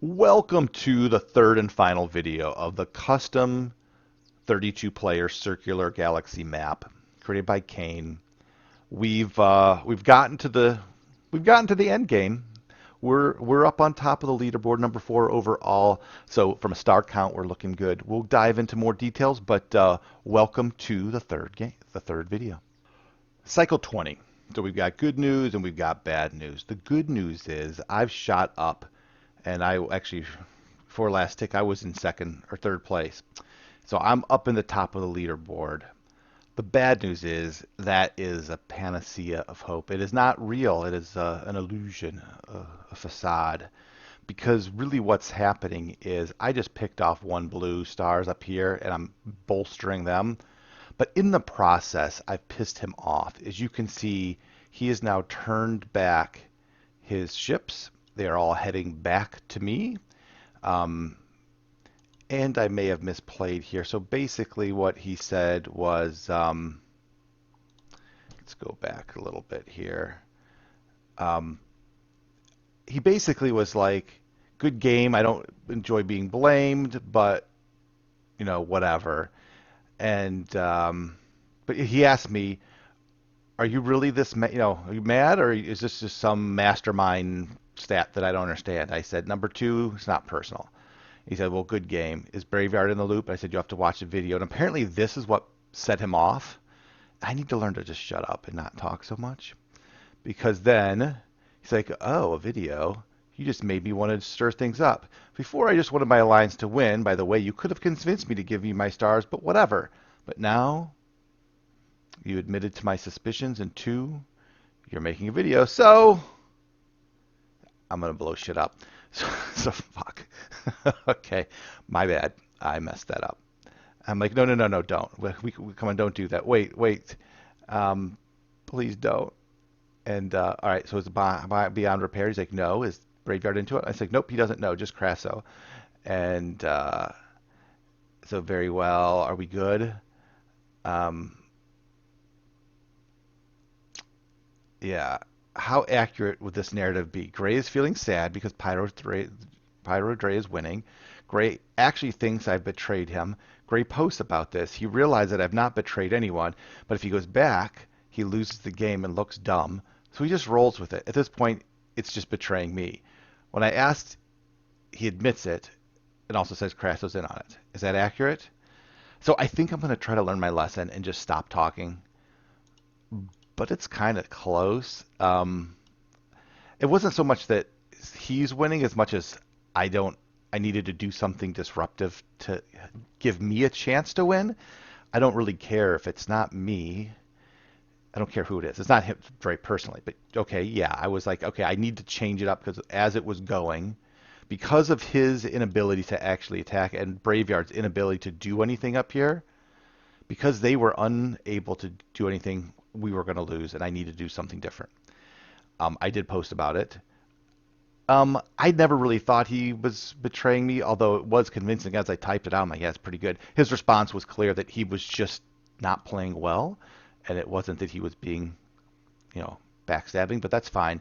Welcome to the third and final video of the custom 32-player circular galaxy map created by Kaine. We've gotten to the end game. We're up on top of the leaderboard, number 4 overall. So from a star count, we're looking good. We'll dive into more details, but welcome to the third video. Cycle 20. So we've got good news and we've got bad news. The good news is I've shot up, and I actually, for last tick, I was in second or third place. So I'm up in the top of the leaderboard. The bad news is that is a panacea of hope. It is not real. It is an illusion, a facade. Because really what's happening is I just picked off one blue stars up here and I'm bolstering them. But in the process, I've pissed him off. As you can see, he has now turned back his ships. They are all heading back to me. And I may have misplayed here. So basically what he said was, let's go back a little bit here. He basically was like, good game. I don't enjoy being blamed, but, you know, whatever. And, but he asked me, are you really this, are you mad, or is this just some mastermind stat that I don't understand? I said, number 2, it's not personal. He said, well, good game. Is Braveyard in the loop? I said, you have to watch the video. And apparently this is what set him off. I need to learn to just shut up and not talk so much. Because then he's like, oh, a video. You just made me want to stir things up. Before, I just wanted my alliance to win. By the way, you could have convinced me to give you my stars, but whatever. But now you admitted to my suspicions, and 2, you're making a video. So I'm going to blow shit up. So fuck. Okay, my bad. I messed that up. I'm like, no, don't. We come on, don't do that. Wait. Please don't. And all right, so is it beyond repair? He's like, no. Is Braveyard into it? I was like, nope, he doesn't know, just Crasso. And so very well. Are we good? Yeah. How accurate would this narrative be? Gray is feeling sad because Pyro Dre is winning. Gray actually thinks I've betrayed him. Gray posts about this. He realized that I've not betrayed anyone, but if he goes back, he loses the game and looks dumb. So he just rolls with it. At this point, it's just betraying me. When I asked, he admits it and also says Crasso's in on it. Is that accurate? So I think I'm going to try to learn my lesson and just stop talking. But it's kind of close. It wasn't so much that he's winning as much as I needed to do something disruptive to give me a chance to win. I don't really care if it's not me. I don't care who it is. It's not him very personally, but okay, yeah, I was like, okay, I need to change it up because as it was going, because of his inability to actually attack and Braveyard's inability to do anything up here, because they were unable to do anything, we were going to lose, and I need to do something different. I did post about it. I never really thought he was betraying me, although it was convincing as I typed it out. I'm like, yeah, it's pretty good. His response was clear that he was just not playing well, and it wasn't that he was being, backstabbing, but that's fine.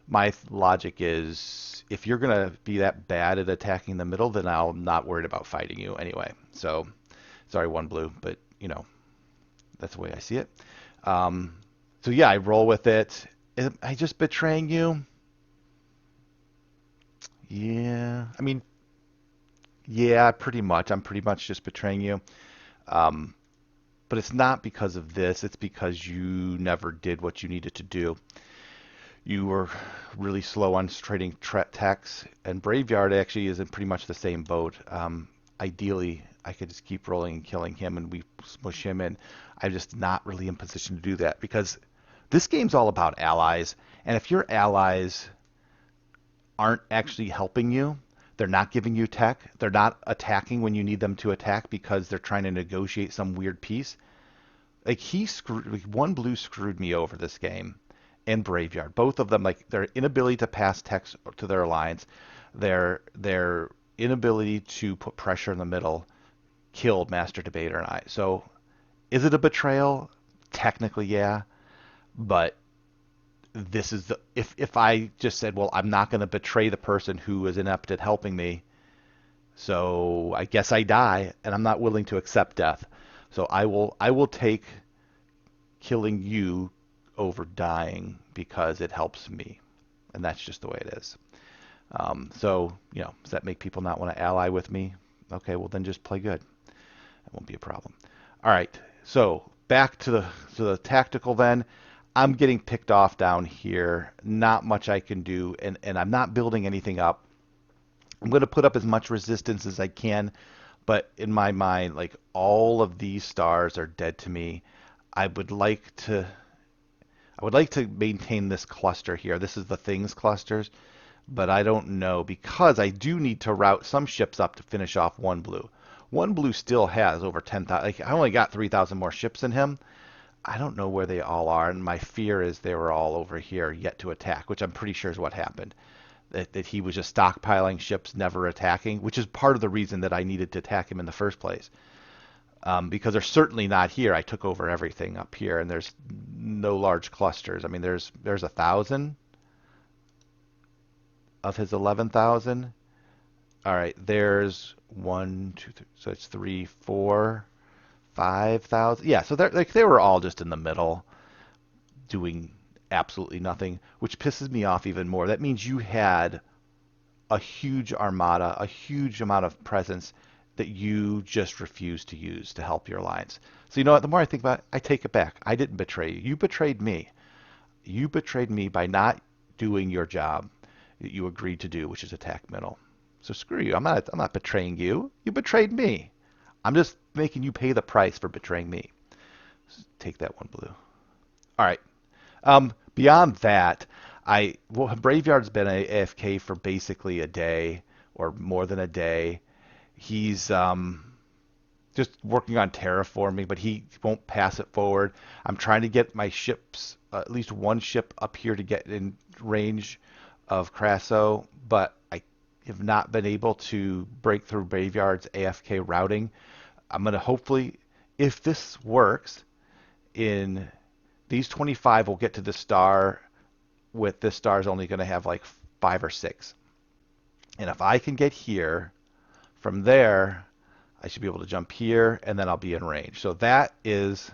My logic is if you're going to be that bad at attacking the middle, then I'm not worried about fighting you anyway. So, sorry, one blue, but, that's the way I see it. So, yeah, I roll with it. Am I just betraying you? Yeah, I mean, yeah, pretty much. I'm pretty much just betraying you. Um, but it's not because of this. It's because you never did what you needed to do. You were really slow on trading techs, and Braveyard actually is in pretty much the same boat. Ideally, I could just keep rolling and killing him, and we smush him in. I'm just not really in position to do that because this game's all about allies, and if your allies aren't actually helping you, they're not giving you tech, they're not attacking when you need them to attack because they're trying to negotiate some weird peace. Like one blue screwed me over this game, and Braveyard. Both of them, like their inability to pass techs to their alliance, their inability to put pressure in the middle, killed Master Debater and I. So, is it a betrayal? Technically, yeah, but this is the if I just said, well, I'm not going to betray the person who is inept at helping me, so I guess I die, and I'm not willing to accept death. So I will take killing you over dying because it helps me, and that's just the way it is. So does that make people not want to ally with me? Okay, well then just play good. That won't be a problem. All right, so back to the tactical then. I'm getting picked off down here. Not much I can do, and I'm not building anything up. I'm going to put up as much resistance as I can, but in my mind, like all of these stars are dead to me. I would like to I would like to maintain this cluster here. This is the things clusters, but I don't know because I do need to route some ships up to finish off one blue. One blue still has over 10,000. Like, I only got 3,000 more ships than him. I don't know where they all are, and my fear is they were all over here yet to attack, which I'm pretty sure is what happened. That he was just stockpiling ships, never attacking, which is part of the reason that I needed to attack him in the first place. Because they're certainly not here. I took over everything up here, and there's no large clusters. I mean, there's 1,000 of his 11,000. All right, there's one, two, three, so it's three, four, 5,000. Yeah, so they were all just in the middle, doing absolutely nothing, which pisses me off even more. That means you had a huge armada, a huge amount of presence that you just refused to use to help your alliance. So you know what? The more I think about it, I take it back. I didn't betray you. You betrayed me. You betrayed me by not doing your job that you agreed to do, which is attack middle. So screw you. I'm not betraying you. You betrayed me. I'm just making you pay the price for betraying me. Take that one blue. All right. Beyond that, Braveyard's been AFK for basically a day or more than a day. He's just working on terraforming, but he won't pass it forward. I'm trying to get my ships, at least one ship up here to get in range of Crasso, but I have not been able to break through Graveyard's AFK routing. I'm going to hopefully, if this works, in these 25 will get to the star with this star is only going to have like 5 or 6. And if I can get here, from there, I should be able to jump here, and then I'll be in range. So that is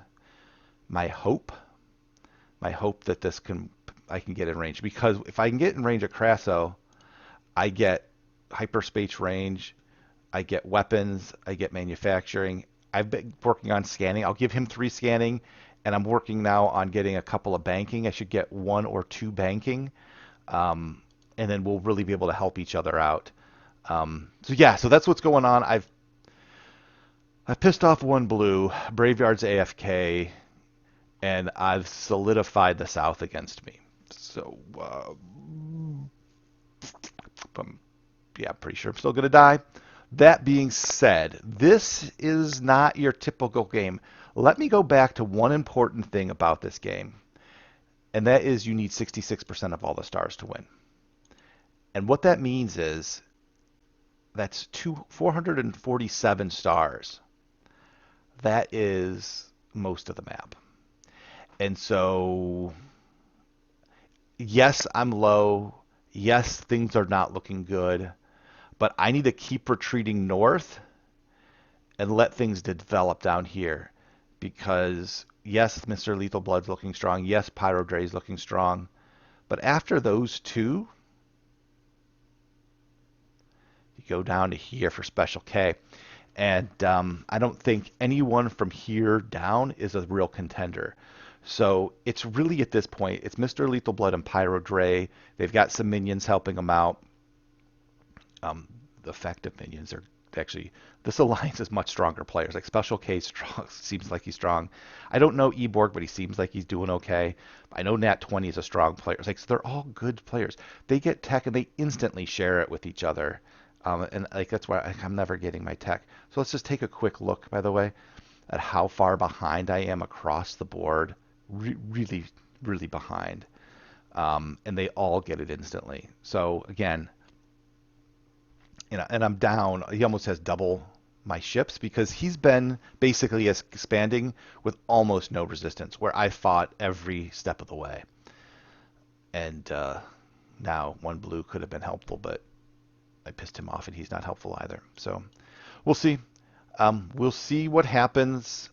my hope. My hope that I can get in range. Because if I can get in range of Crasso, I get hyperspace range, I get weapons, I get manufacturing. I've been working on scanning. I'll give him 3 scanning, and I'm working now on getting a couple of banking. I should get 1 or 2 banking, and then we'll really be able to help each other out. So that's what's going on. I've pissed off one blue, Braveyard's AFK, and I've solidified the South against me. So, yeah, I'm pretty sure I'm still going to die. That being said, this is not your typical game. Let me go back to one important thing about this game, and that is you need 66% of all the stars to win. And what that means is that's 447 stars. That is most of the map. And so, yes, I'm low. Yes, things are not looking good. But I need to keep retreating north and let things develop down here. Because, yes, Mr. Lethal Blood's looking strong. Yes, Pyro Dre's looking strong. But after those two, you go down to here for Special K. And I don't think anyone from here down is a real contender. So it's really at this point, it's Mr. Lethal Blood and Pyro Dre. They've got some minions helping them out. The effective minions are actually, this alliance is much stronger players. Like Special K strong, seems like he's strong. I don't know Eborg, but he seems like he's doing okay. I know Nat 20 is a strong player. It's like, so they're all good players. They get tech and they instantly share it with each other. And like that's why I'm never getting my tech. So let's just take a quick look, by the way, at how far behind I am across the board. Really, really behind. And they all get it instantly. So again, and I'm down. He almost has double my ships because he's been basically expanding with almost no resistance, where I fought every step of the way. And now one blue could have been helpful, but I pissed him off, and he's not helpful either. So we'll see. We'll see what happens.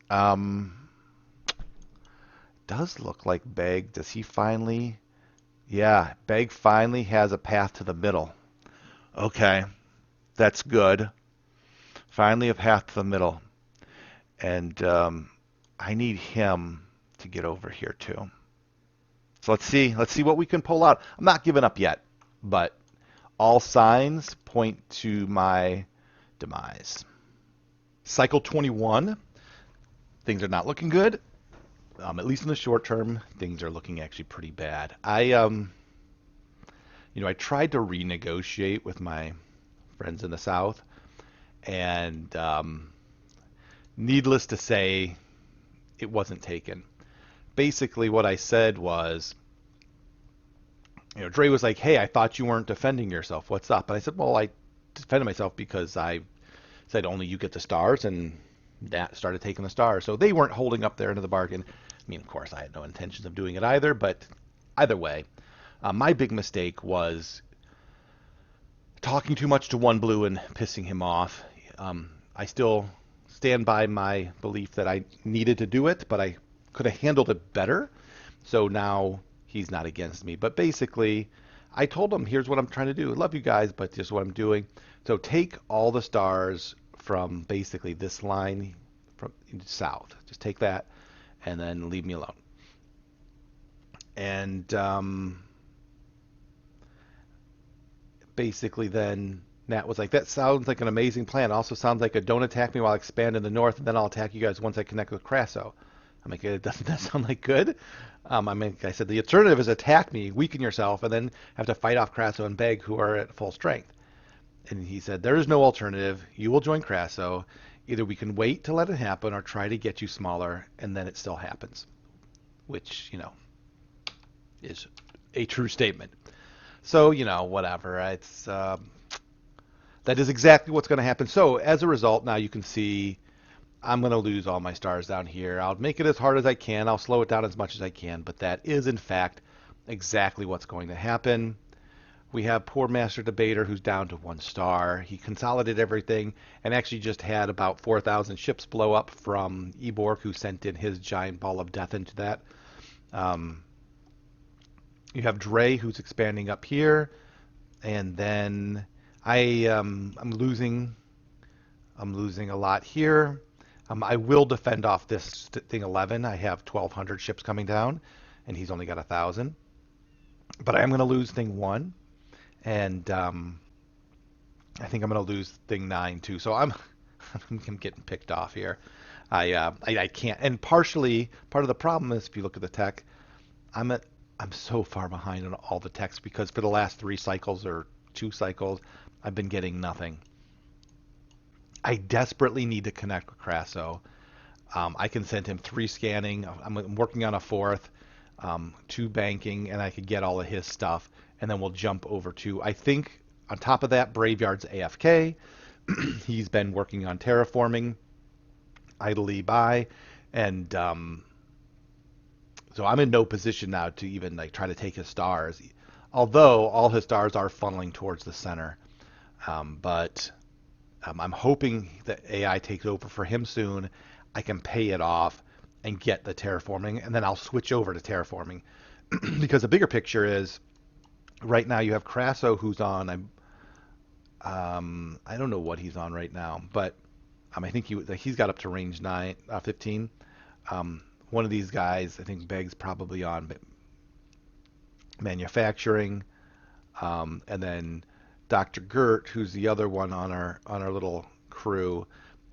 Does look like Beg. Does he finally? Yeah, Beg finally has a path to the middle. Okay, that's good. Finally a path to the middle. And I need him to get over here too. So let's see. Let's see what we can pull out. I'm not giving up yet, but all signs point to my demise. Cycle 21. Things are not looking good. At least in the short term, things are looking actually pretty bad. I tried to renegotiate with my friends in the South, and needless to say, it wasn't taken. Basically, what I said was, Dre was like, "Hey, I thought you weren't defending yourself. What's up?" And I said, "Well, I defended myself because I said only you get the stars, and that started taking the stars. So they weren't holding up their end of the bargain. I mean, of course, I had no intentions of doing it either, but either way, my big mistake was talking too much to one blue and pissing him off. I still stand by my belief that I needed to do it, but I could have handled it better. So now he's not against me. But basically, I told him, here's what I'm trying to do. I love you guys, but this is what I'm doing. So take all the stars from basically this line from south. Just take that and then leave me alone. And basically then Nat was like, that sounds like an amazing plan. Also sounds like a don't attack me while I expand in the north, and then I'll attack you guys once I connect with Crasso. I'm like, doesn't that sound like good? I said the alternative is attack me, weaken yourself, and then have to fight off Crasso and Beg, who are at full strength. And he said, there is no alternative. You will join Crasso. Either we can wait to let it happen or try to get you smaller, and then it still happens. Which, is a true statement. So, whatever. That is exactly what's going to happen. So, as a result, now you can see I'm going to lose all my stars down here. I'll make it as hard as I can. I'll slow it down as much as I can. But that is, in fact, exactly what's going to happen. We have poor Master Debater who's down to 1 star. He consolidated everything and actually just had about 4,000 ships blow up from Eborg, who sent in his giant ball of death into that. You have Dre, who's expanding up here, and then I'm losing a lot here. I will defend off this thing 11. I have 1,200 ships coming down, and he's only got 1,000. But I am going to lose thing 1, and I think I'm going to lose thing 9 too. So I'm getting picked off here. I can't. And partially, part of the problem is if you look at the tech, I'm so far behind on all the techs because for the last 3 cycles or 2 cycles, I've been getting nothing. I desperately need to connect with Crasso. I can send him 3 scanning. I'm working on a 4th, 2 banking, and I could get all of his stuff. And then we'll jump over to, I think, on top of that, Braveyard's AFK. He's been working on terraforming idly by. And so I'm in no position now to even try to take his stars. Although all his stars are funneling towards the center. But I'm hoping that AI takes over for him soon. I can pay it off and get the terraforming, and then I'll switch over to terraforming. Because the bigger picture is, right now you have Crasso who's on. I don't know what he's on right now, but I think he's got up to range 15. One of these guys, I think Beg's probably on manufacturing, and then Dr. Gert, who's the other one on our little crew,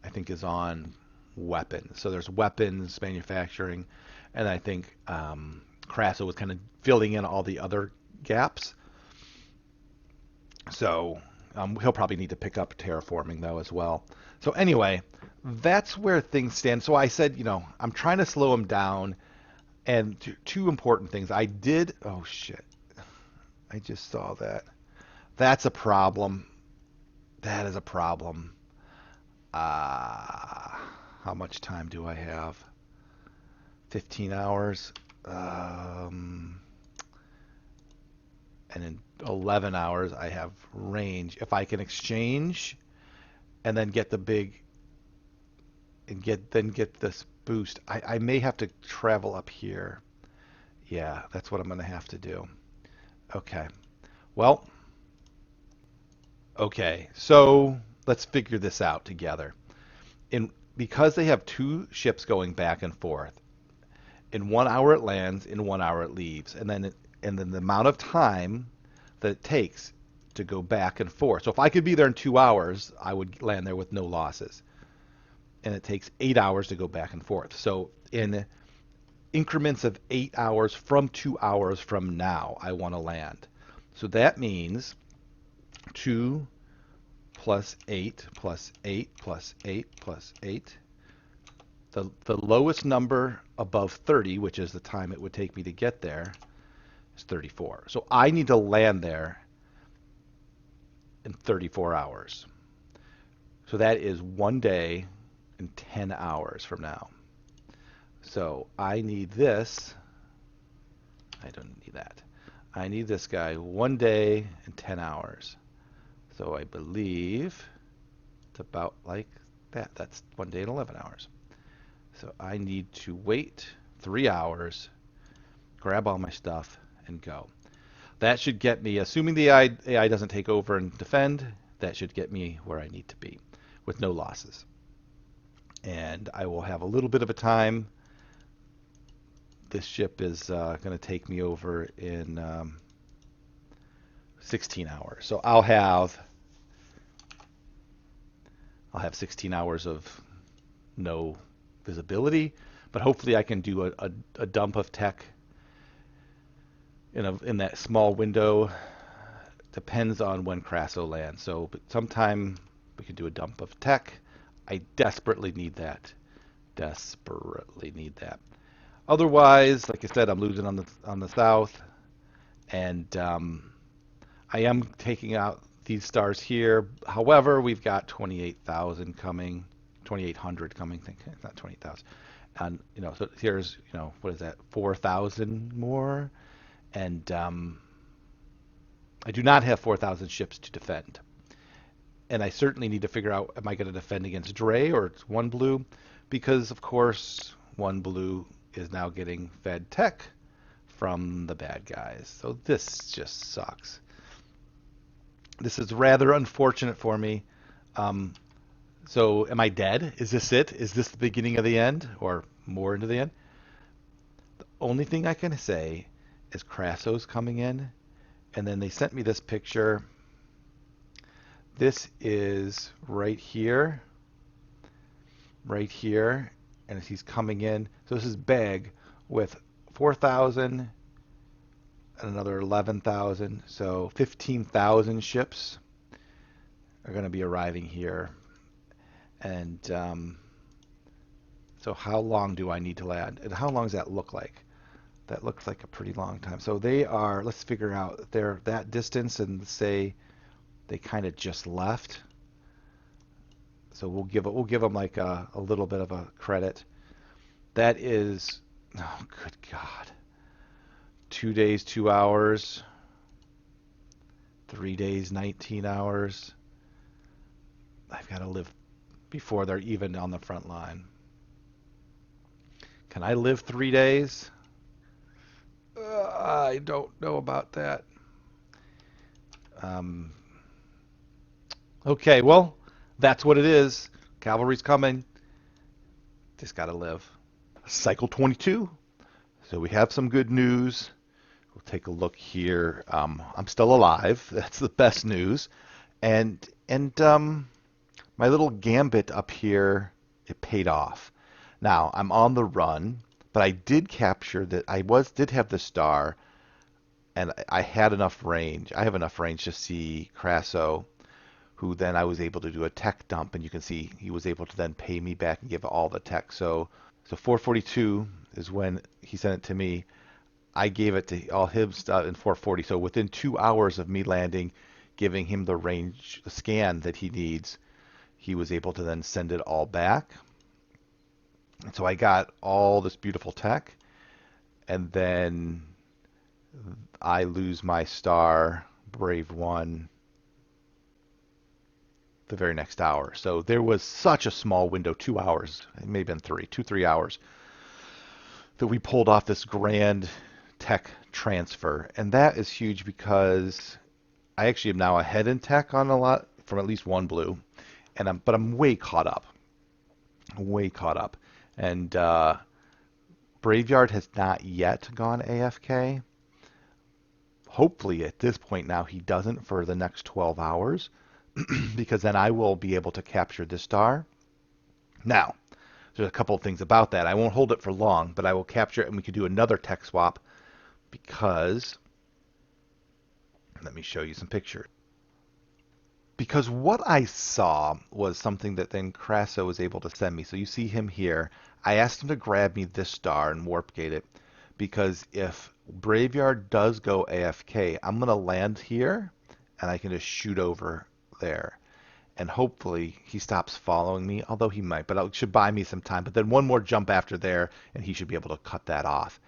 I think is on weapons. So there's weapons, manufacturing, and I think Crasso was kind of filling in all the other gaps. So he'll probably need to pick up terraforming though as well. So anyway, that's where things stand. So I said, I'm trying to slow him down, and 2 important things. Oh shit, I just saw that. That's a problem. That is a problem. How much time do I have? 15 hours. and in 11 hours I have range. If I can exchange and then get the big and get this boost, I may have to travel up here. Yeah, that's what I'm going to have to do. Okay. Well, okay. So let's figure this out together. In Because they have two ships going back and forth. In 1 hour it lands, in 1 hour it leaves, and then the amount of time that it takes to go back and forth. So if I could be there in 2 hours, I would land there with no losses. And it takes 8 hours to go back and forth. So in increments of 8 hours from 2 hours from now, I want to land. So that means 2 plus 8 plus 8 plus 8 plus 8. The lowest number above 30, which is the time it would take me to get there, is 34. So I need to land there in 34 hours. So that is 1 day and 10 hours from now. So I need this. I don't need that. I need this guy 1 day and 10 hours. So I believe it's about like that. That's 1 day and 11 hours. So I need to wait 3 hours, grab all my stuff, and go. That should get me, assuming the AI doesn't take over and defend, that should get me where I need to be with no losses. And I will have a little bit of a time. This ship is going to take me over in 16 hours. So I'll have 16 hours of no visibility, but hopefully I can do a dump of tech in that small window. Depends on when Crasso lands. So but sometime we can do a dump of tech. I desperately need that. Desperately need that. Otherwise, like I said, I'm losing on the south, and I am taking out these stars here. However, we've got 28,000 coming, 2,800 coming. Not 20,000. And so here's what is that? 4,000 more, and I do not have 4,000 ships to defend. And I certainly need to figure out, am I going to defend against Dre or it's one blue? Because, of course, one blue is now getting fed tech from the bad guys. So this just sucks. This is rather unfortunate for me. So am I dead? Is this it? Is this the beginning of the end or more into the end? The only thing I can say is Crasso's coming in, and then they sent me this picture. This is right here, and he's coming in. So this is Beg with 4,000 and another 11,000. So 15,000 ships are going to be arriving here. And so how long do I need to land? And how long does that look like? That looks like a pretty long time. So they are, let's figure out, they're that distance and say they kind of just left. So we'll give them like a little bit of a credit. That is, oh, good God. 2 days, 2 hours. 3 days, 19 hours. I've got to live before they're even on the front line. Can I live 3 days? I don't know about that. Okay, well, that's what it is. Cavalry's coming. Just got to live. Cycle 22. So we have some good news. We'll take a look here. I'm still alive. That's the best news. And my little gambit up here, it paid off. Now, I'm on the run, but I did capture that did have the star, and I had enough range. I have enough range to see Crasso, who then I was able to do a tech dump, and you can see he was able to then pay me back and give all the tech. So 442 is when he sent it to me. I gave it to all him stuff in 440. So within 2 hours of me landing, giving him the range, the scan that he needs, he was able to then send it all back. And so I got all this beautiful tech, and then I lose my star, Brave 1, the very next hour. So there was such a small window, 2 hours, it may have been 3 hours, that we pulled off this grand tech transfer. And that is huge because I actually am now ahead in tech on a lot from at least one blue, but I'm way caught up, way caught up. And Braveyard has not yet gone AFK. Hopefully at this point now he doesn't for the next 12 hours because then I will be able to capture this star. Now, there's a couple of things about that. I won't hold it for long, but I will capture it and we could do another tech swap because, let me show you some pictures. Because what I saw was something that then Crasso was able to send me. So you see him here. I asked him to grab me this star and warp gate it because if Braveyard does go AFK, I'm going to land here and I can just shoot over there. And hopefully he stops following me, although he might, but it should buy me some time. But then one more jump after there and he should be able to cut that off.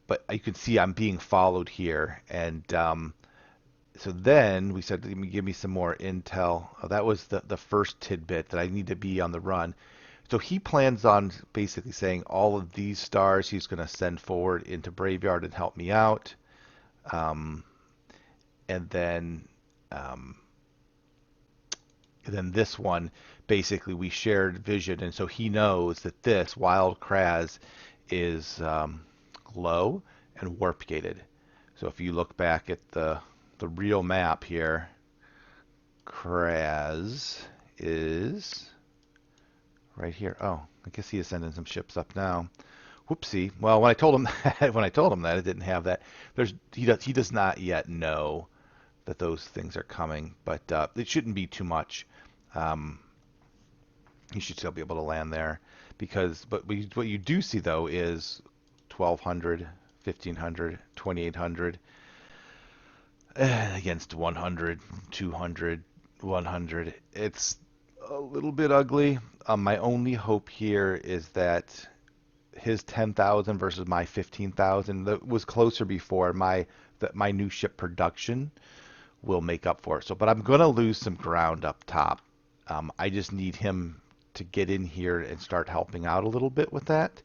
But you can see I'm being followed here. And so then we said, give me some more intel. Oh, that was the first tidbit that I need to be on the run. So he plans on basically saying all of these stars he's going to send forward into Braveyard and help me out. And then this one, basically we shared vision. And so he knows that this Wild Kraz is low and warp gated. So if you look back at the real map here, Kraz is right here. Oh, I guess he is sending some ships up now. Whoopsie. Well, when I told him that it didn't have that. He does not yet know that those things are coming, but it shouldn't be too much. He should still be able to land there but what you do see though is 1200, 1500, 2800 against 100, 200, 100. It's a little bit ugly. My only hope here is that his 10,000 versus my 15,000 that was closer before. My new ship production will make up for it. So, but I'm going to lose some ground up top. I just need him to get in here and start helping out a little bit with that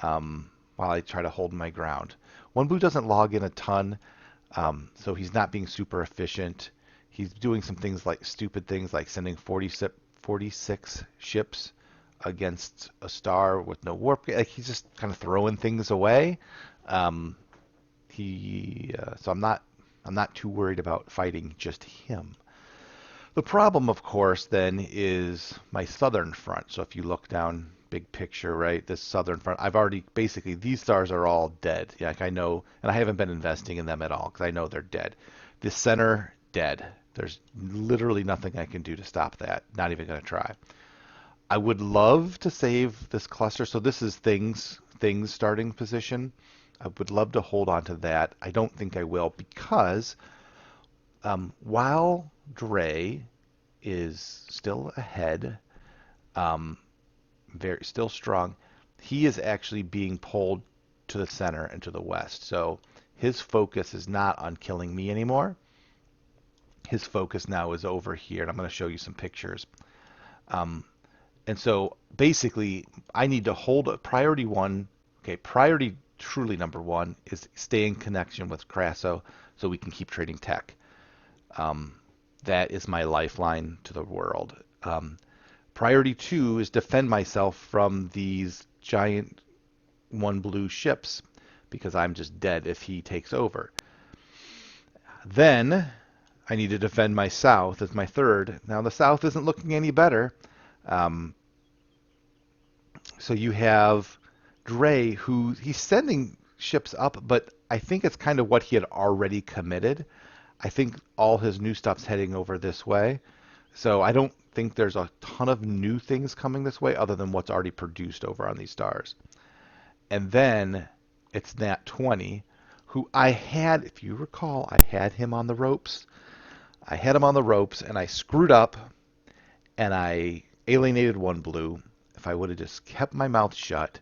while I try to hold my ground. One Blue doesn't log in a ton, so he's not being super efficient. He's doing some things like stupid things like sending 46 ships against a star with no warp. Like he's just kind of throwing things away. So I'm not too worried about fighting just him. The problem, of course, then is my southern front. So if you look down big picture, right, this southern front, I've already basically these stars are all dead. Yeah, like I know, and I haven't been investing in them at all because I know they're dead. The center dead. There's literally nothing I can do to stop that. Not even going to try. I would love to save this cluster. So this is things starting position. I would love to hold on to that. I don't think I will because while Dre is still ahead, still strong, he is actually being pulled to the center and to the west. So his focus is not on killing me anymore. His focus now is over here, and I'm going to show you some pictures. And so basically, I need to hold a priority one. Okay, priority truly number one is stay in connection with Crasso so we can keep trading tech. That is my lifeline to the world. Priority two is defend myself from these giant one blue ships because I'm just dead if he takes over. Then I need to defend my south as my third. Now the south isn't looking any better. So you have Dre, who he's sending ships up, but I think it's kind of what he had already committed. I think all his new stuff's heading over this way. So I don't think there's a ton of new things coming this way other than what's already produced over on these stars. And then it's Nat 20, who I had, if you recall, I had him on the ropes. I had him on the ropes and I screwed up and I alienated one blue. If I would have just kept my mouth shut,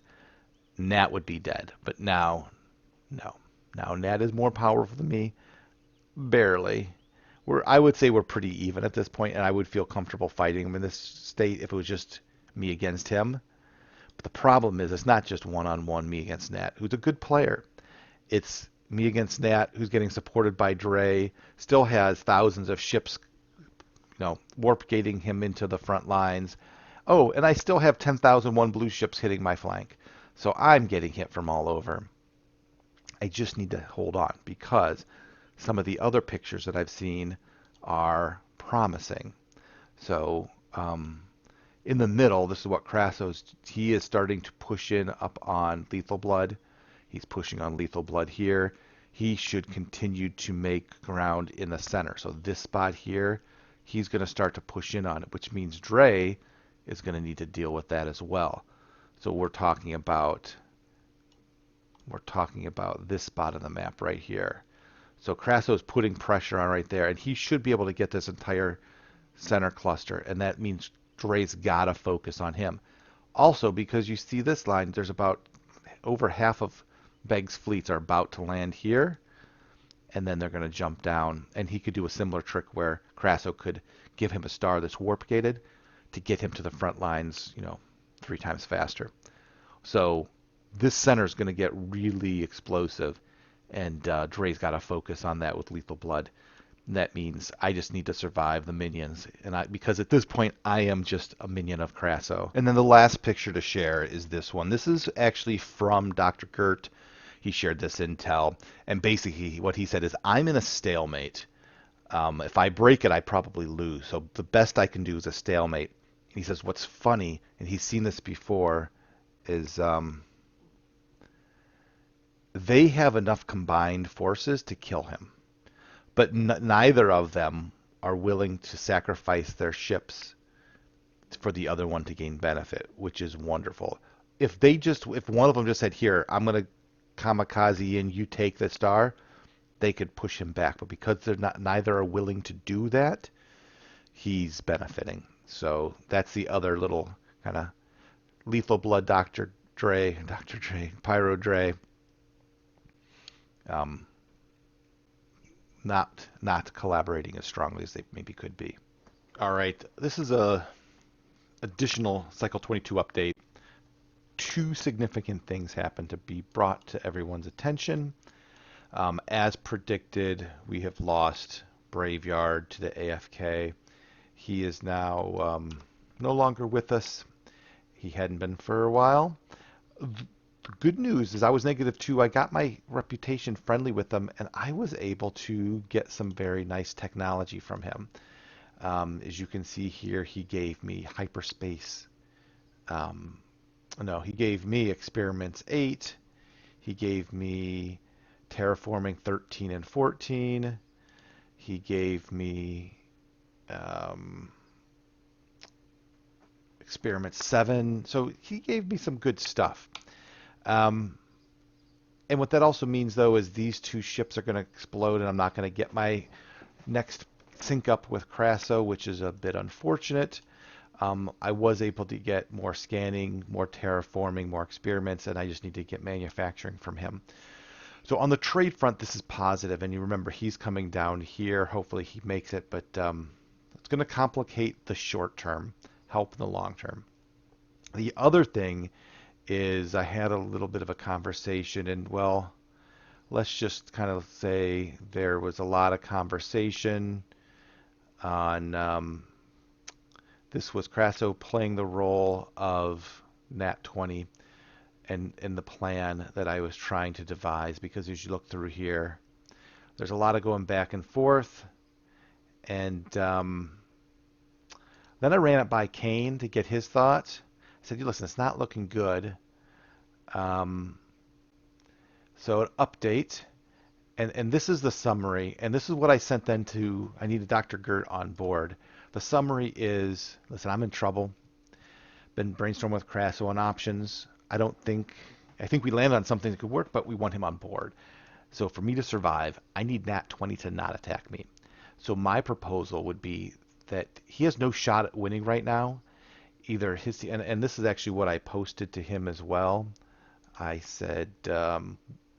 Nat would be dead. But now No. Now, Nat is more powerful than me. Barely. I would say we're pretty even at this point, and I would feel comfortable fighting him in this state if it was just me against him. But the problem is, it's not just one-on-one me against Nat, who's a good player. It's me against Nat, who's getting supported by Dre, still has thousands of ships, warp gating him into the front lines. Oh, and I still have 10,001 blue ships hitting my flank. So I'm getting hit from all over. I just need to hold on because some of the other pictures that I've seen are promising. So in the middle, this is what he is starting to push in up on Lethal Blood. He's pushing on Lethal Blood here. He should continue to make ground in the center. So this spot here, he's going to start to push in on it, which means Dre is going to need to deal with that as well. So we're talking about this spot on the map right here. So Crasso's putting pressure on right there, and he should be able to get this entire center cluster, and that means Dre's got to focus on him. Also, because you see this line, there's about over half of Beg's fleets are about to land here, and then they're going to jump down, and he could do a similar trick where Crasso could give him a star that's warp gated to get him to the front lines, 3 times faster. So this center is going to get really explosive, and Dre's got to focus on that with Lethal Blood. And that means I just need to survive the minions, because at this point I am just a minion of Crasso. And then the last picture to share is this one. This is actually from Dr. Gert. He shared this intel, and basically what he said is, I'm in a stalemate. If I break it, I probably lose. So the best I can do is a stalemate. And he says, what's funny, and he's seen this before, is they have enough combined forces to kill him. But neither of them are willing to sacrifice their ships for the other one to gain benefit, which is wonderful. If one of them just said, here, I'm going to kamikaze and you take the star, they could push him back. But because neither are willing to do that, he's benefiting. So that's the other little kind of Lethal Blood Dr. Dre, Pyro Dre. Not collaborating as strongly as they maybe could be. All right, this is a additional Cycle 22 update. 2 significant things happen to be brought to everyone's attention. As predicted, we have lost Braveyard to the AFK. He is now no longer with us. He hadn't been for a while. The good news is I was -2. I got my reputation friendly with him, and I was able to get some very nice technology from him. As you can see here, he gave me hyperspace. No, he gave me experiments 8. He gave me terraforming 13 and 14. He gave me experiment 7. So he gave me some good stuff. And what that also means, though, is these 2 ships are going to explode, and I'm not going to get my next sync up with Crasso, which is a bit unfortunate. I was able to get more scanning, more terraforming, more experiments, and I just need to get manufacturing from him. So on the trade front, this is positive, and you remember he's coming down here. Hopefully he makes it, but it's going to complicate the short term, help in the long term. The other thing is I had a little bit of a conversation, and well, let's just kind of say there was a lot of conversation on this was Crasso playing the role of Nat 20 and in the plan that I was trying to devise, because as you look through here, there's a lot of going back and forth, and then I ran it by Kaine to get his thoughts. I said, listen, it's not looking good. So an update, and this is the summary, and this is what I sent then to, I needed Dr. Gert on board. The summary is, listen, I'm in trouble. Been brainstorming with Crasso on options. I think we landed on something that could work, but we want him on board. So for me to survive, I need Nat 20 to not attack me. So my proposal would be that he has no shot at winning right now. Either his, and this is actually what I posted to him as well. I said,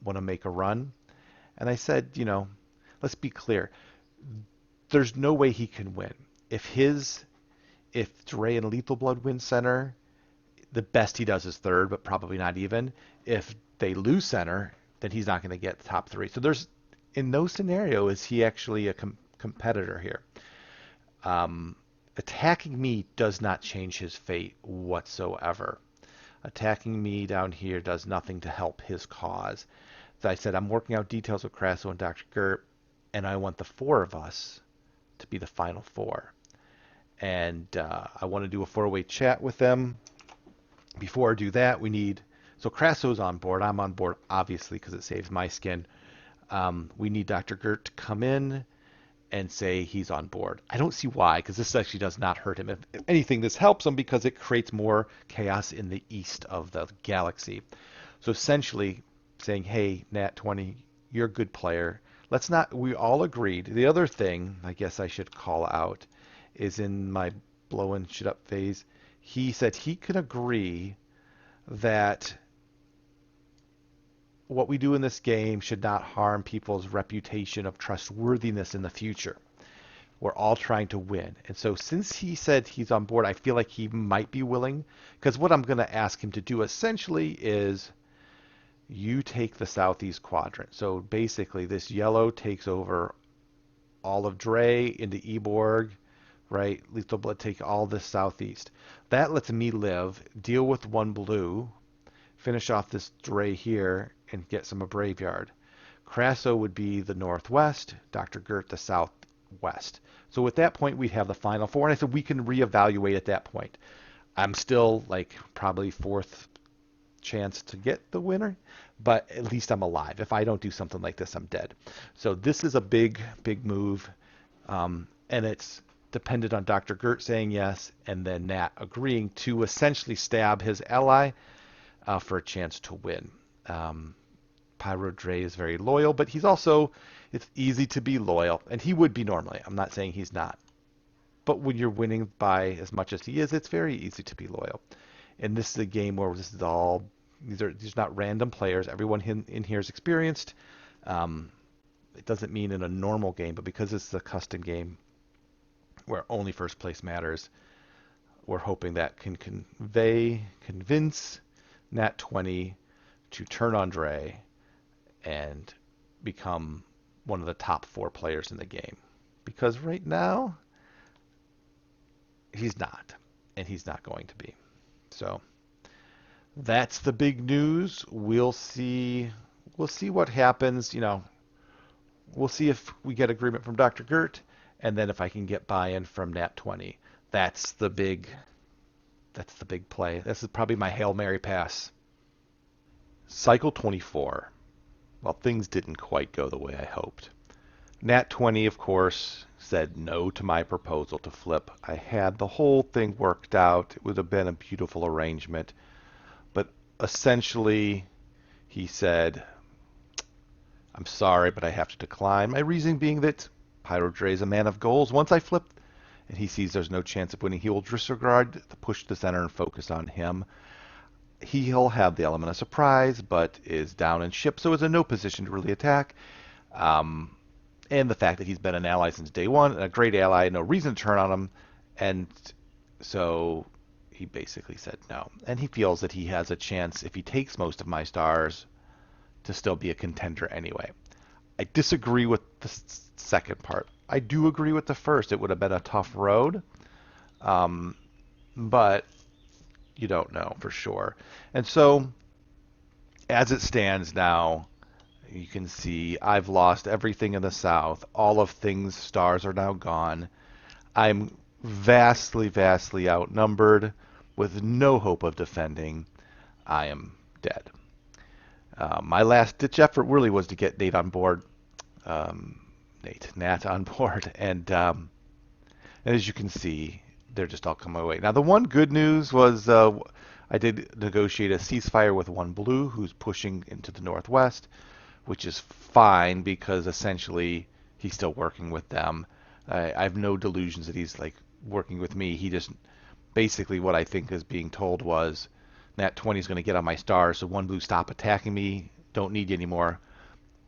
want to make a run. And I said, let's be clear. There's no way he can win. If his if Dre and Lethal Blood win center, the best he does is third, but probably not even. If they lose center, then he's not going to get the top three. So there's in no scenario is he actually a competitor here. Um, Attacking me does not change his fate whatsoever. Attacking me down here does nothing to help his cause. As I said, I'm working out details with Crasso and Dr. Gert, and I want the four of us to be the final four. And I want to do a four-way chat with them. Before I do that, we need... So Crasso's on board. I'm on board, obviously, because it saves my skin. We need Dr. Gert to come in and say he's on board. I don't see why, because this actually does not hurt him. If anything, this helps him because it creates more chaos in the east of the galaxy. So essentially saying, hey, Nat 20, you're a good player. Let's not, we all agreed. The other thing I guess I should call out is in my blowing shit up phase, he said he can agree that what we do in this game should not harm people's reputation of trustworthiness in the future. We're all trying to win. And so since he said he's on board, I feel like he might be willing, because what I'm going to ask him to do essentially is you take the southeast quadrant. So basically this yellow takes over all of Dre into Eborg, right? Lethal Blood take all the southeast. That lets me live, deal with one blue, finish off this Dre here, and get some of Braveyard. Crasso would be the northwest, Dr. Gert the southwest. So at that point, we'd have the final four, and I said we can reevaluate at that point. I'm still like probably fourth chance to get the winner, but at least I'm alive. If I don't do something like this, I'm dead. So this is a big, big move, and it's dependent on Dr. Gert saying yes, and then Nat agreeing to essentially stab his ally for a chance to win. Pyro Dre is very loyal, but he's also, it's easy to be loyal, and he would be normally. I'm not saying he's not. But when you're winning by as much as he is, it's very easy to be loyal. And this is a game where this is all, these are not random players. Everyone in here is experienced. It doesn't mean in a normal game, but because it's a custom game where only first place matters, we're hoping that can convince Nat 20 to turn on Dre and become one of the top four players in the game. Because right now, he's not. And he's not going to be. So that's the big news. We'll see what happens. We'll see if we get agreement from Dr. Gert, and then if I can get buy-in from Nat 20. That's the big play. This is probably my Hail Mary pass. Cycle 24. Well, things didn't quite go the way I hoped. Nat 20, of course, said no to my proposal to flip. I had the whole thing worked out. It would have been a beautiful arrangement. But essentially, he said, I'm sorry, but I have to decline. My reasoning being that Pyro Dre is a man of goals. Once I flip and he sees there's no chance of winning, he will disregard the push to the center and focus on him. He'll have the element of surprise, but is down in ship, so is in no position to really attack. And the fact that he's been an ally since day one, and a great ally, no reason to turn on him, and so he basically said no. And he feels that he has a chance, if he takes most of my stars, to still be a contender anyway. I disagree with the second part. I do agree with the first. It would have been a tough road, but you don't know for sure. And so, as it stands now, you can see I've lost everything in the south. All of things stars are now gone. I'm vastly, vastly outnumbered with no hope of defending. I am dead. My last ditch effort really was to get Nat on board, and as you can see, they're just all coming away. Now, the one good news was I did negotiate a ceasefire with one blue who's pushing into the northwest, which is fine because essentially he's still working with them. I have no delusions that he's like working with me. He just basically what I think is being told was Nat 20 is going to get on my stars, so one blue stop attacking me, don't need you anymore.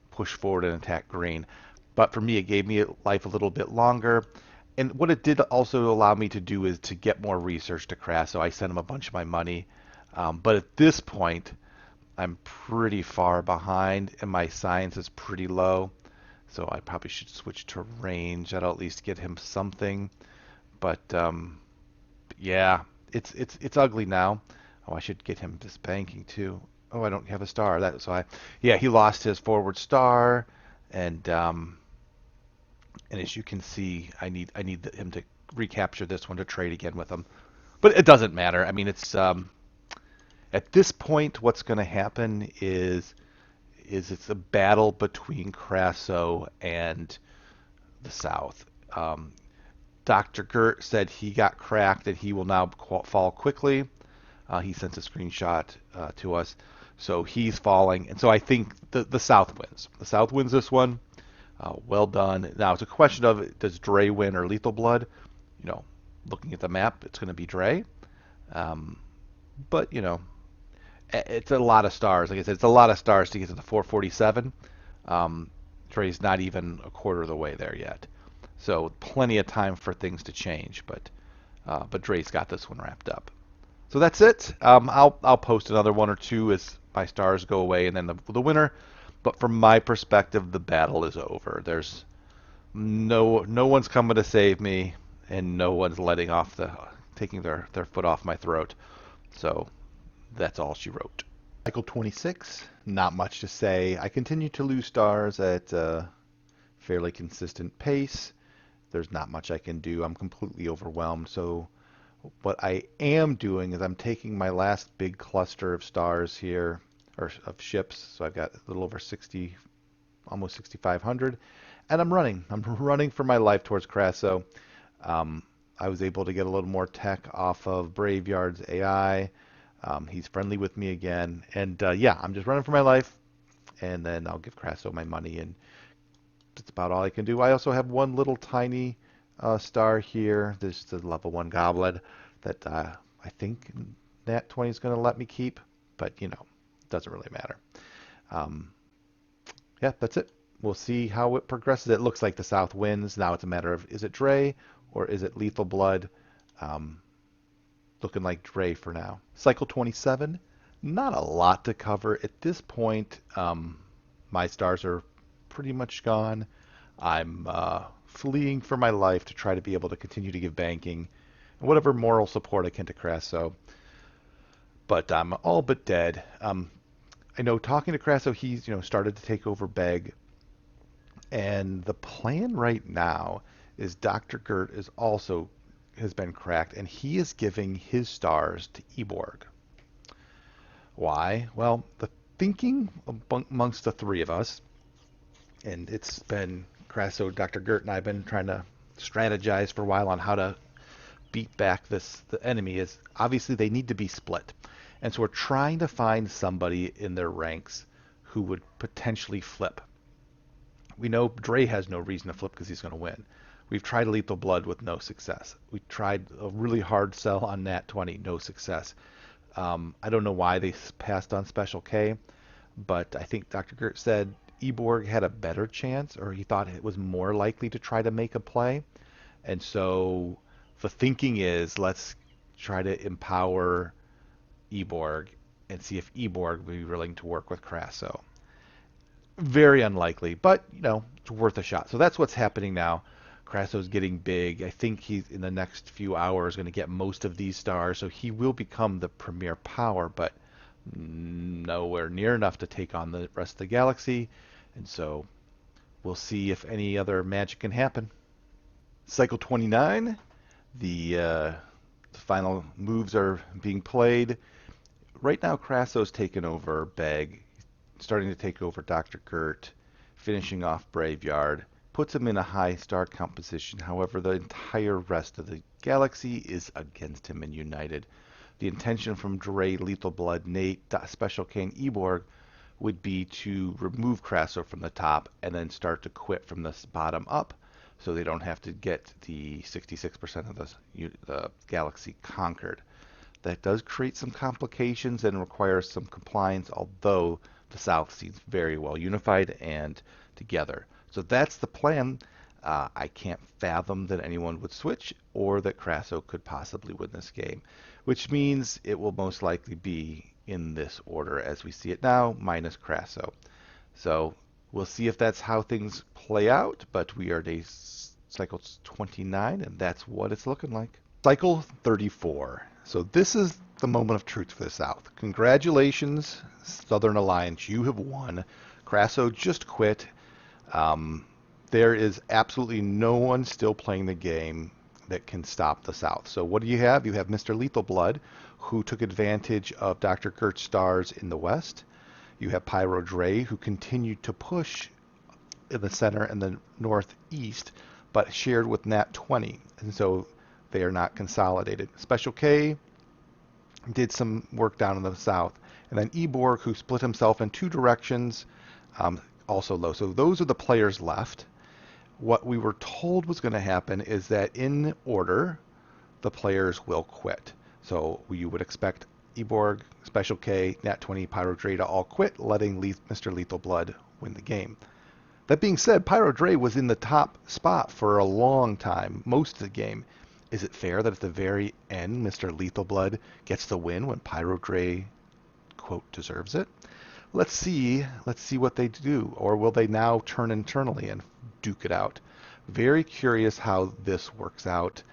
Push forward and attack green. But for me, it gave me life a little bit longer. And what it did also allow me to do is to get more research to Crass. So I sent him a bunch of my money. But at this point, I'm pretty far behind, and my science is pretty low. So I probably should switch to range. That'll at least get him something. But yeah, it's ugly now. Oh, I should get him this banking too. Oh, I don't have a star. That so I yeah, he lost his forward star, and as you can see, I need him to recapture this one to trade again with him. But it doesn't matter. I mean, it's at this point, what's going to happen is it's a battle between Crasso and the South. Dr. Gert said he got cracked and he will now fall quickly. He sent a screenshot to us. So he's falling. And so I think the South wins. The South wins this one. Well done. Now it's a question of does Dre win or Lethal Blood? You know, looking at the map, it's going to be Dre. But, you know, it's a lot of stars. Like I said, it's a lot of stars to get to the 447. Dre's not even a quarter of the way there yet. So plenty of time for things to change, but Dre's got this one wrapped up. So that's it. I'll post another one or two as my stars go away, and then the winner. But from my perspective, the battle is over. There's no one's coming to save me, and no one's taking their foot off my throat. So that's all she wrote. Cycle 26, not much to say. I continue to lose stars at a fairly consistent pace. There's not much I can do. I'm completely overwhelmed. So what I am doing is I'm taking my last big cluster of stars here, or of ships. So I've got a little over 60, almost 6,500, and I'm running. I'm running for my life towards Crasso. I was able to get a little more tech off of Braveyard's AI. He's friendly with me again, and yeah, I'm just running for my life, and then I'll give Crasso my money, and that's about all I can do. I also have one little tiny star here. This is the level 1 Goblin that I think Nat 20 is going to let me keep, but you know, it doesn't really matter. Yeah, that's it. We'll see how it progresses. It looks like the South wins. Now it's a matter of is it Dre or is it Lethal Blood? Looking like Dre for now. Cycle 27, not a lot to cover at this point. My stars are pretty much gone. I'm fleeing for my life to try to be able to continue to give banking and whatever moral support I can to Crasso. But I'm all but dead. I know talking to Crasso, he's started to take over Beg, and the plan right now is Dr. Gert has been cracked, and he is giving his stars to Eborg. Why? Well, the thinking amongst the three of us, and it's been Crasso, Dr. Gert, and I've been trying to strategize for a while on how to beat back the enemy, is obviously they need to be split. And so we're trying to find somebody in their ranks who would potentially flip. We know Dre has no reason to flip because he's going to win. We've tried Lethal Blood with no success. We tried a really hard sell on Nat 20, no success. I don't know why they passed on Special K, but I think Dr. Gert said Eborg had a better chance, or he thought it was more likely to try to make a play. And so the thinking is let's try to empower Eborg and see if Eborg would be willing to work with Crasso. Very unlikely, but it's worth a shot. So that's what's happening now. Crasso's getting big. I think he's in the next few hours going to get most of these stars, so he will become the premier power, but nowhere near enough to take on the rest of the galaxy. And so we'll see if any other magic can happen. Cycle 29, the final moves are being played. Right now, Crasso's taken over Beg, starting to take over Dr. Gert, finishing off Braveyard, puts him in a high star count position. However, the entire rest of the galaxy is against him and united. The intention from Dre, Lethal Blood, Nate, Special Kaine, Eborg would be to remove Crasso from the top and then start to quit from the bottom up so they don't have to get the 66% of the galaxy conquered. That does create some complications and requires some compliance, although The South seems very well unified and together. So that's the plan. I can't fathom that anyone would switch or that Crasso could possibly win this game, which means it will most likely be in this order as we see it now, minus Crasso. So we'll see if that's how things play out, but we are day cycle 29, and that's what it's looking like. Cycle 34. So this is the moment of truth for the South. Congratulations, Southern Alliance. You have won. Crasso just quit. Um, there is absolutely no one still playing the game that can stop the South. So what do you have? You have Mr. Lethal Blood, who took advantage of Dr. Gert's stars in the West. You have Pyro Dre, who continued to push in the center and the northeast, but shared with Nat 20. And so they are not consolidated. Special K did some work down in the south. And then Eborg, who split himself in two directions, also low. So those are the players left. What we were told was going to happen is that in order, the players will quit. So you would expect Eborg, Special K, Nat 20, Pyro Dre to all quit, letting Mr. Lethal Blood win the game. That being said, Pyro Dre was in the top spot for a long time, most of the game. Is it fair that at the very end, Mr. Lethal Blood gets the win when Pyro Dre, quote, deserves it? Let's see. Let's see what they do. Or will they now turn internally and duke it out? Very curious how this works out.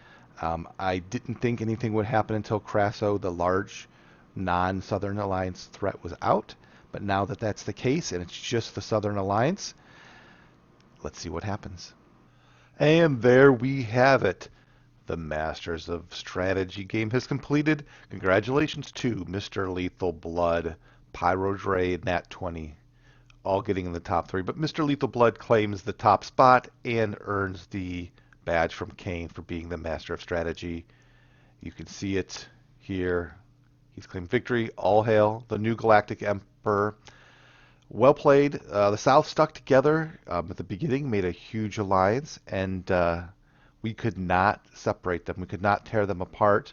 I didn't think anything would happen until Crasso, the large non-Southern Alliance threat, was out. But now that that's the case and it's just the Southern Alliance, let's see what happens. And there we have it. The Masters of Strategy game has completed. Congratulations to Mr. Lethal Blood, Pyro Dre, Nat 20, all getting in the top three. But Mr. Lethal Blood claims the top spot and earns the badge from Kaine for being the Master of Strategy. You can see it here. He's claimed victory. All hail the new Galactic Emperor. Well played. The South stuck together at the beginning, made a huge alliance, and we could not separate them. We could not tear them apart.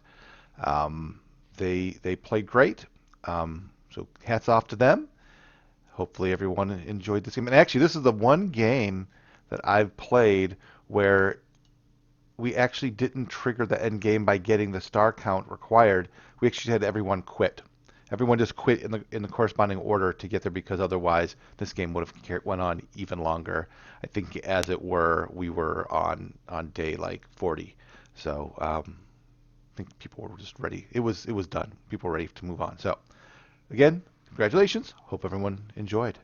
They played great. So hats off to them. Hopefully everyone enjoyed this game. And actually, this is the one game that I've played where we actually didn't trigger the end game by getting the star count required. We actually had everyone quit. Everyone just quit in the corresponding order to get there because otherwise this game would have went on even longer. I think as it were, we were on day like 40. So I think people were just ready. It was done. People were ready to move on. So again, congratulations. Hope everyone enjoyed.